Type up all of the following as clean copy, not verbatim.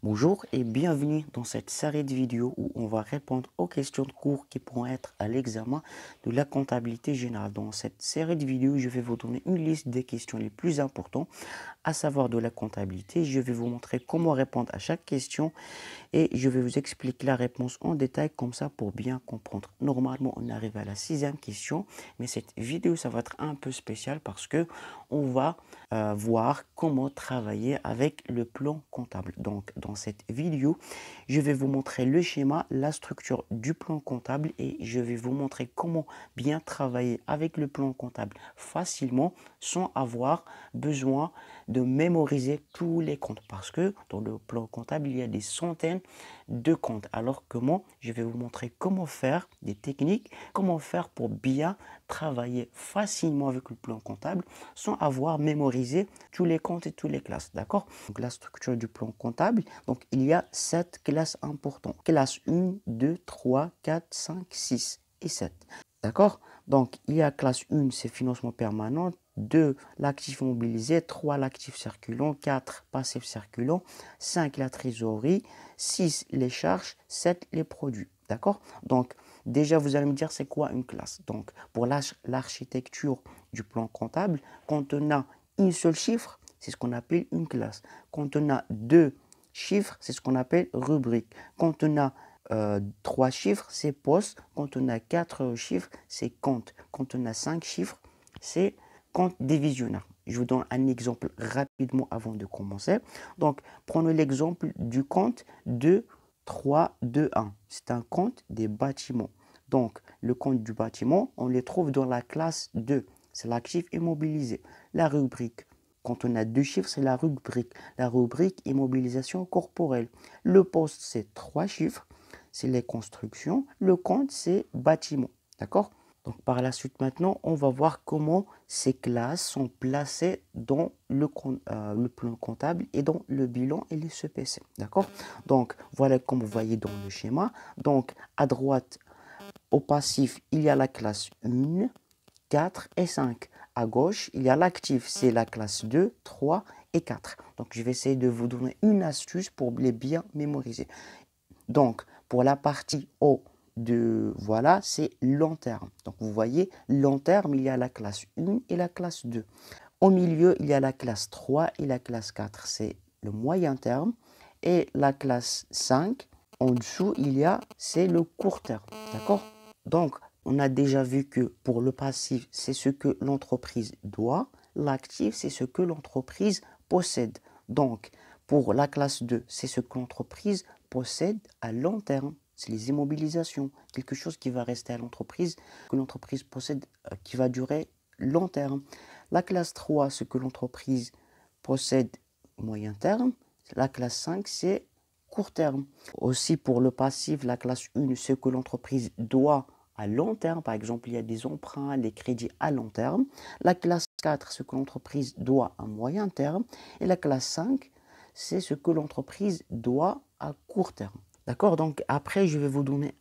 Bonjour et bienvenue dans cette série de vidéos où on va répondre aux questions de cours qui pourront être à l'examen de la comptabilité générale. Dans cette série de vidéos, je vais vous donner une liste des questions les plus importantes, à savoir de la comptabilité. Je vais vous montrer comment répondre à chaque question et je vais vous expliquer la réponse en détail comme ça pour bien comprendre. Normalement, on arrive à la sixième question, mais cette vidéo, ça va être un peu spécial parce que on va voir comment travailler avec le plan comptable. Donc, dans cette vidéo, je vais vous montrer le schéma, la structure du plan comptable et je vais vous montrer comment bien travailler avec le plan comptable facilement sans avoir besoin de mémoriser tous les comptes parce que dans le plan comptable, il y a des centaines de comptes. Alors que moi, je vais vous montrer comment faire des techniques, comment faire pour bien travailler facilement avec le plan comptable sans avoir mémorisé tous les comptes et toutes les classes. D'accord? Donc la structure du plan comptable, donc il y a 7 classes importantes. Classe 1, 2, 3, 4, 5, 6 et 7. D'accord? Donc il y a classe 1, c'est financement permanent. 2, l'actif mobilisé. 3, l'actif circulant. 4, passif circulant. 5, la trésorerie. 6, les charges. 7, les produits. D'accord? Donc, déjà, vous allez me dire c'est quoi une classe. Donc, pour l'architecture du plan comptable, quand on a un seul chiffre, c'est ce qu'on appelle une classe. Quand on a deux chiffres, c'est ce qu'on appelle rubrique. Quand on a 3 chiffres, c'est poste. Quand on a 4 chiffres, c'est compte. Quand on a 5 chiffres, c'est compte divisionnaire. Je vous donne un exemple rapidement avant de commencer. Donc, prenons l'exemple du compte 2, 3, 2, 1. C'est un compte des bâtiments. Donc, le compte du bâtiment, on le trouve dans la classe 2. C'est l'actif immobilisé. La rubrique, quand on a deux chiffres, c'est la rubrique. La rubrique immobilisation corporelle. Le poste, c'est 3 chiffres. C'est les constructions. Le compte, c'est bâtiment. D'accord? Donc, par la suite, maintenant, on va voir comment ces classes sont placées dans le plan comptable et dans le bilan et les CPC. D'accord? Donc, voilà comme vous voyez dans le schéma. Donc, à droite, au passif, il y a la classe 1, 4 et 5. À gauche, il y a l'actif, c'est la classe 2, 3 et 4. Donc, je vais essayer de vous donner une astuce pour les bien mémoriser. Donc, pour la partie haut voilà, c'est long terme. Donc, vous voyez, long terme, il y a la classe 1 et la classe 2. Au milieu, il y a la classe 3 et la classe 4. C'est le moyen terme. Et la classe 5, en dessous, c'est le court terme. D'accord? Donc, on a déjà vu que pour le passif, c'est ce que l'entreprise doit. L'actif, c'est ce que l'entreprise possède. Donc, pour la classe 2, c'est ce que l'entreprise possède à long terme. C'est les immobilisations, quelque chose qui va rester à l'entreprise, que l'entreprise possède, qui va durer long terme. La classe 3, ce que l'entreprise possède moyen terme. La classe 5, c'est court terme. Aussi pour le passif, la classe 1, ce que l'entreprise doit à long terme. Par exemple, il y a des emprunts, des crédits à long terme. La classe 4, ce que l'entreprise doit à moyen terme. Et la classe 5, c'est ce que l'entreprise doit à court terme. D'accord? Donc après, je vais vous donner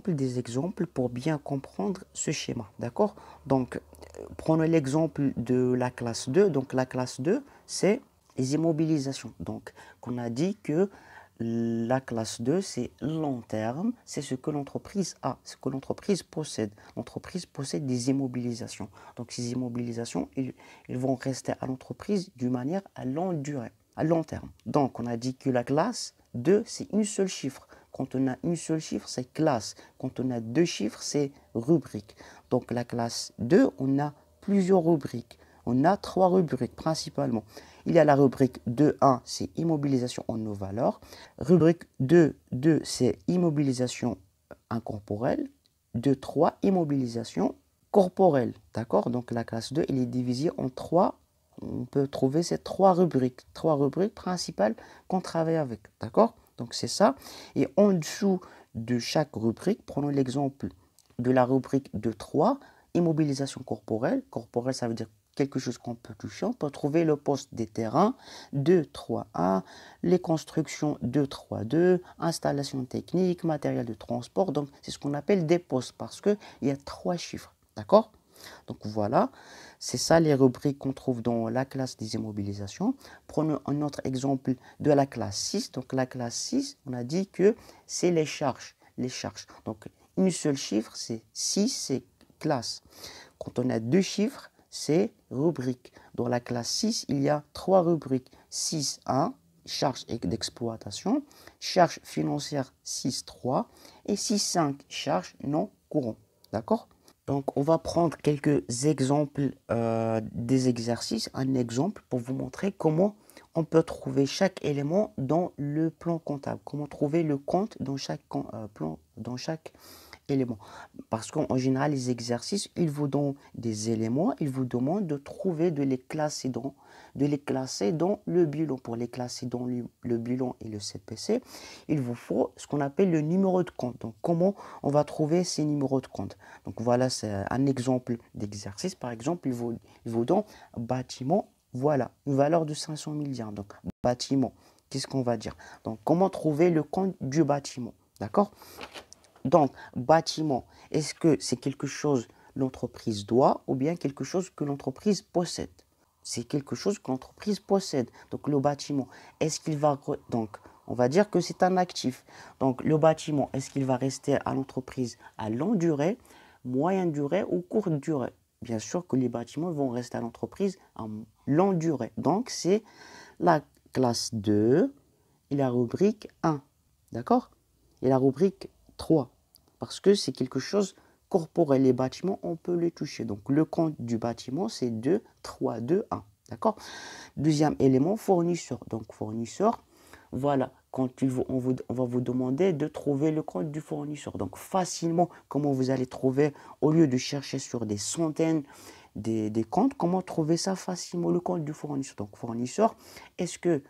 des exemples pour bien comprendre ce schéma. D'accord? Donc, prenons l'exemple de la classe 2. Donc la classe 2, c'est les immobilisations. Donc, on a dit que la classe 2, c'est long terme, c'est ce que l'entreprise a, ce que l'entreprise possède. L'entreprise possède des immobilisations. Donc ces immobilisations, ils vont rester à l'entreprise d'une manière à longue durée, à long terme. Donc on a dit que la classe 2, c'est une seule chiffre. Quand on a une seule chiffre, c'est classe. Quand on a deux chiffres, c'est rubrique. Donc la classe 2, on a plusieurs rubriques. On a 3 rubriques principalement. Il y a la rubrique 2.1, c'est immobilisation en nos valeurs. Rubrique 2.2, c'est immobilisation incorporelle. 2.3, immobilisation corporelle. D'accord? Donc la classe 2, elle est divisée en 3. On peut trouver ces 3 rubriques. 3 rubriques principales qu'on travaille avec. D'accord? Donc c'est ça. Et en dessous de chaque rubrique, prenons l'exemple de la rubrique 2.3, immobilisation corporelle. Corporelle, ça veut dire quelque chose qu'on peut toucher. On peut trouver le poste des terrains 2.3.1, les constructions 2.3.2, installation technique, matériel de transport. Donc, c'est ce qu'on appelle des postes parce qu'il y a 3 chiffres. D'accord? Donc voilà, c'est ça les rubriques qu'on trouve dans la classe des immobilisations. Prenons un autre exemple de la classe 6. Donc la classe 6, on a dit que c'est les charges. Les charges. Donc une seule chiffre, c'est 6, c'est classe. Quand on a deux chiffres, c'est rubrique. Dans la classe 6, il y a trois rubriques. 6.1, charges d'exploitation, charges financières 6.3 et 6.5, charges non courantes. D'accord? Donc, on va prendre quelques exemples des exercices. Un exemple pour vous montrer comment on peut trouver chaque élément dans le plan comptable. Comment trouver le compte dans chaque plan, dans chaque élément. Parce qu'en général, les exercices, ils vous donnent des éléments, ils vous demandent de trouver, de les classer dans le bilan. Pour les classer dans le bilan et le CPC, il vous faut ce qu'on appelle le numéro de compte. Donc, comment on va trouver ces numéros de compte? Donc, voilà, c'est un exemple d'exercice. Par exemple, il vous donne bâtiment, voilà, une valeur de 500 000 dirhams. Donc, bâtiment, qu'est-ce qu'on va dire? Donc, comment trouver le compte du bâtiment? D'accord? Donc, bâtiment, est-ce que c'est quelque chose que l'entreprise doit ou bien quelque chose que l'entreprise possède? C'est quelque chose que l'entreprise possède. Donc, le bâtiment, est-ce qu'il va... Donc, on va dire que c'est un actif. Donc, le bâtiment, est-ce qu'il va rester à l'entreprise à longue durée, moyenne durée ou courte durée? Bien sûr que les bâtiments vont rester à l'entreprise à longue durée. Donc, c'est la classe 2 et la rubrique 1. D'accord? Et la rubrique 3. Parce que c'est quelque chose corporel. Les bâtiments, on peut les toucher. Donc, le compte du bâtiment, c'est 2, 3, 2, 1. D'accord? Deuxième élément, fournisseur. Donc, fournisseur, voilà. Quand on va vous demander de trouver le compte du fournisseur. Donc, facilement, comment vous allez trouver, au lieu de chercher sur des centaines des comptes, comment trouver ça facilement, le compte du fournisseur. Donc, fournisseur, est-ce que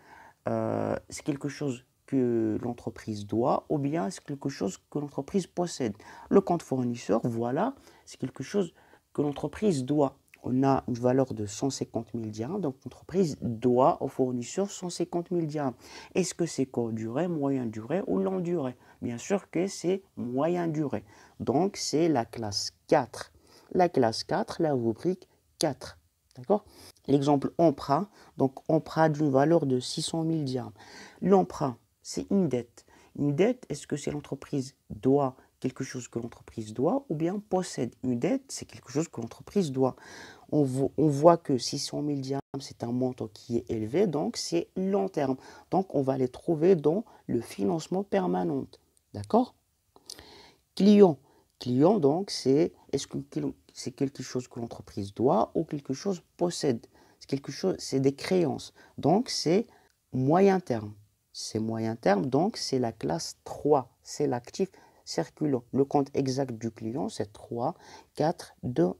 c'est quelque chose que l'entreprise doit ou bien c'est quelque chose que l'entreprise possède? Le compte fournisseur, voilà, c'est quelque chose que l'entreprise doit. On a une valeur de 150 000 dirhams, donc l'entreprise doit au fournisseur 150 000 dirhams. Est-ce que c'est courte durée, moyenne durée ou longue durée? Bien sûr que c'est moyenne durée. Donc c'est la classe 4. La classe 4, la rubrique 4. D'accord? L'exemple emprunt, donc emprunt d'une valeur de 600 000 dirhams. L'emprunt, c'est une dette. Une dette, est-ce que c'est l'entreprise doit quelque chose que l'entreprise doit ou bien possède? Une dette, c'est quelque chose que l'entreprise doit. On voit que 600 000 dirhams, c'est un montant qui est élevé, donc c'est long terme. Donc on va les trouver dans le financement permanent. D'accord? Client. Client, donc, c'est est-ce que c'est quelque chose que l'entreprise doit ou quelque chose possède? C'est quelque chose, c'est des créances. Donc, c'est moyen terme. C'est moyen terme, donc c'est la classe 3. C'est l'actif circulant. Le compte exact du client, c'est 3, 4, 2,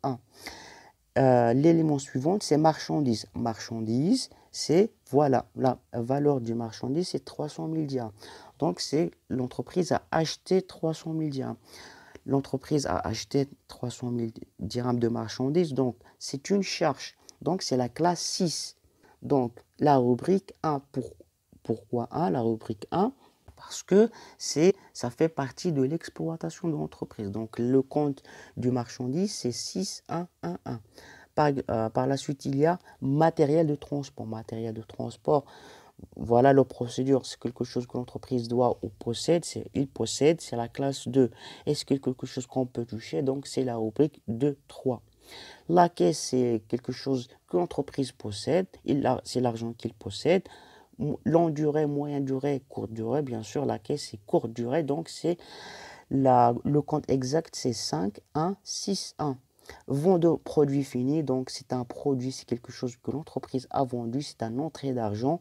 1. L'élément suivant, c'est marchandise. Marchandise, c'est, voilà, la valeur du marchandise, c'est 300 000 dirhams. Donc, c'est l'entreprise a acheté 300 000 dirhams. L'entreprise a acheté 300 000 dirhams de marchandises, donc c'est une charge. Donc, c'est la classe 6. Donc, la rubrique 1. Pourquoi 1? La rubrique 1, parce que ça fait partie de l'exploitation de l'entreprise. Donc, le compte du marchandise, c'est 6, 1, 1, 1. Par la suite, il y a matériel de transport. Matériel de transport, voilà la procédure. C'est quelque chose que l'entreprise doit ou possède. Il possède, c'est la classe 2. Est-ce que quelque chose qu'on peut toucher? Donc, c'est la rubrique 2, 3. La caisse, c'est quelque chose que l'entreprise possède. C'est l'argent qu'il possède. Longue durée, moyenne durée, courte durée. Bien sûr, la caisse, c'est courte durée. Donc, c'est le compte exact, c'est 5, 1, 6, 1. Vente produit fini, donc c'est un produit, c'est quelque chose que l'entreprise a vendu, c'est un entrée d'argent,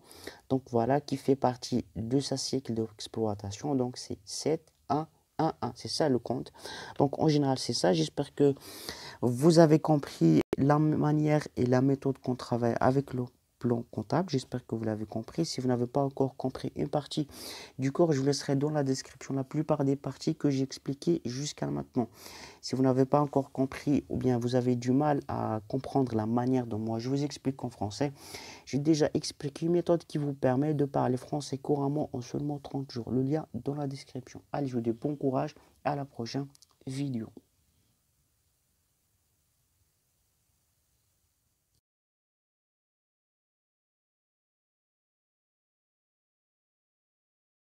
donc voilà, qui fait partie de sa cycle d'exploitation, donc c'est 7, 1, 1, 1, c'est ça le compte. Donc en général, c'est ça. J'espère que vous avez compris la manière et la méthode qu'on travaille avec le plan comptable. J'espère que vous l'avez compris. Si vous n'avez pas encore compris une partie du cours, je vous laisserai dans la description la plupart des parties que j'ai expliquées jusqu'à maintenant. Si vous n'avez pas encore compris ou bien vous avez du mal à comprendre la manière dont moi je vous explique en français, j'ai déjà expliqué une méthode qui vous permet de parler français couramment en seulement 30 jours. Le lien dans la description. Allez, je vous dis bon courage et à la prochaine vidéo.